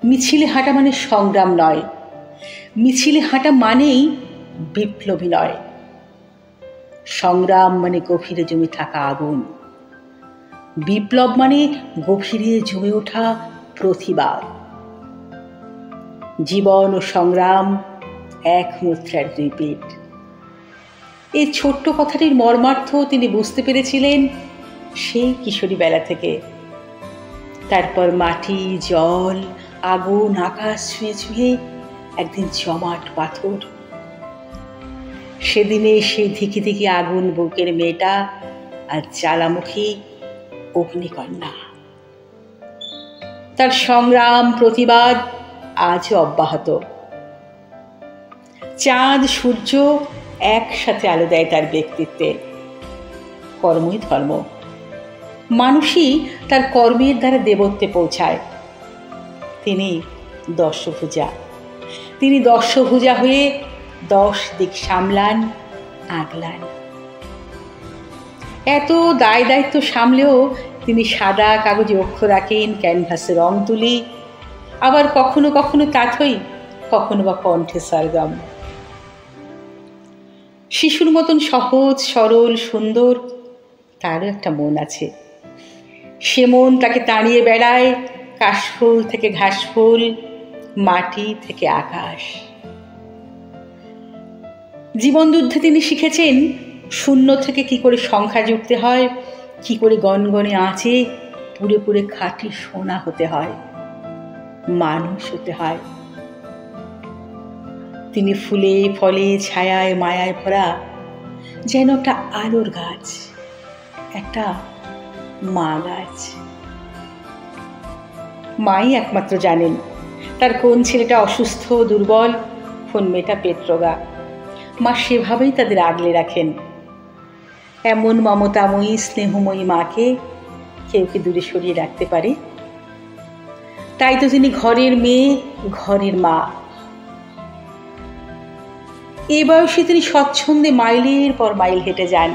মিছিলে হাঁটা মানে সংগ্রাম নয়, মিছিলে হাঁটা মানেই বিপ্লবী নয়। সংগ্রাম মানে গভীরে জমে থাকা আগুন, বিপ্লব মানে গভীরে জমে ওঠা প্রতিবাদ। জীবন ও সংগ্রাম এক মুদ্রার দুই পিঠ। এই ছোট্ট কথাটির মর্মার্থ তিনি বুঝতে পেরেছিলেন সেই কিশোরী বেলা থেকে। তারপর মাটি, জল, আগুন, আকাশ ছুঁয়ে ছুঁয়ে একদিন জমাট পাথর। সেদিনে সেই ধিকি ধিকি আগুন বুকের মেয়েটা আর জ্বালামুখী অগ্নিকন্যা। তার সংগ্রাম, প্রতিবাদ আজও অব্যাহত। চাঁদ সূর্য একসাথে আলো দেয় তার ব্যক্তিত্বে। কর্মই ধর্ম, মানুষই তার কর্মের দ্বারা দেবত্বে পৌঁছায়। তিনি দশভুজা, তিনি দশভুজা হয়ে 10 দিক সামলান, আগলান। এত দায় দায়িত্ব সামলেও তিনি সাদা কাগজে অক্ষর আঁকেন, ক্যানভাসে রং তুলি, আবার কখনো কখনো কাঠই, কখনো বা কণ্ঠে সরগম। শিশুর মতন সহজ, সরল, সুন্দর তারও একটা মন আছে। সে মন তাকে তাড়িয়ে বেড়ায় কাশফুল থেকে ঘাসফুল, মাটি থেকে আকাশ। জীবন যুদ্ধে তিনি শিখেছেন শূন্য থেকে কি করে সংখ্যা জুড়তে হয়, কি করে গনগনে আঁচে পুড়ে পুড়ে খাঁটি সোনা হতে হয়, মানুষ হতে হয়। তিনি ফুলে ফলে ছায়ায় মায়ায় ভরা যেন একটা আলোর গাছ, একটা মা গাছ। মাই একমাত্র জানেন তার কোন ছেলেটা অসুস্থ, দুর্বল, কোন মেয়েটা পেটরোগা। মা সেভাবেই তাদের আগলে রাখেন। এমন মমতাময়ী, স্নেহময়ী মাকে কেউ কি দূরে সরিয়ে রাখতে পারে? তাই তো তিনি ঘরের মেয়ে, ঘরের মা। এ বয়সে তিনি স্বচ্ছন্দে মাইলের পর মাইল হেঁটে যান,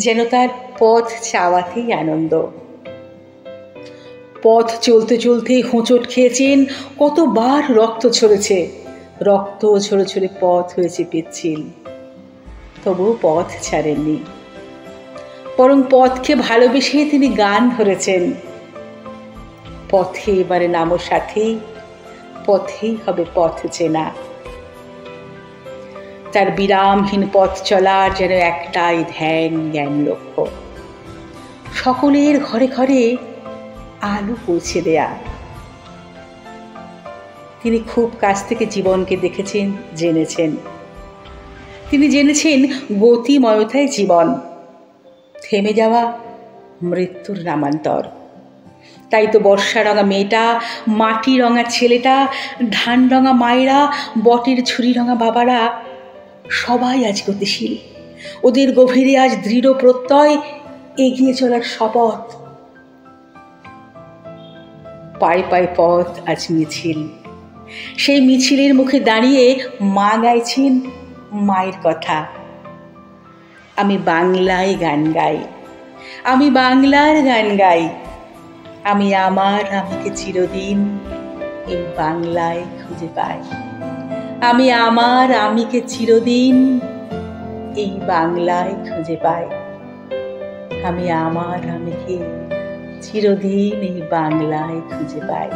যেন তার পথ চাওয়াতেই আনন্দ। পথ চলতে চলতে হোঁচট খেয়েছেন, কতবার রক্ত ঝরেছে, রক্ত ঝরে ঝরে পথ হয়েছে পিচ্ছিল। তবুও পথ ছাড়েননি, বরং পথকে ভালোবেসে তিনি গান ধরেছেন। পথে এবারে নামো সাথী, পথেই হবে পথ চেনা। তার বিরামহীন পথ চলার যেন একটাই ধ্যান, জ্ঞান, লক্ষ্য। সকলের ঘরে ঘরে আলো পৌঁছে দেয়া। তিনি খুব কাছ থেকে জীবনকে দেখেছেন, জেনেছেন। তিনি জেনেছেন গতিময়তায় জীবন, থেমে যাওয়া মৃত্যুর নামান্তর। তাই তো বর্ষা রঙা মেয়েটা, মাটি রঙা ছেলেটা, ধান রঙা মায়েরা, বটের ঝুড়ি রঙা বাবারা সবাই আজ গতিশীল। ওদের গভীরে আজ দৃঢ় প্রত্যয়, এগিয়ে চলার শপথ। পায়ে পায়ে পথ আজ মিছিল। সেই মিছিলের মুখে দাঁড়িয়ে মা গাইছেন মায়ের কথা। আমি বাংলায় গান গাই, আমি বাংলার গান গাই। আমি আমার আমিকে চিরদিন এই বাংলায় খুঁজে পাই। আমি আমার আমিকে চিরদিন এই বাংলায় খুঁজে পাই। আমি আমার আমিকে চিরদিন এই বাংলায় খুঁজে পাই।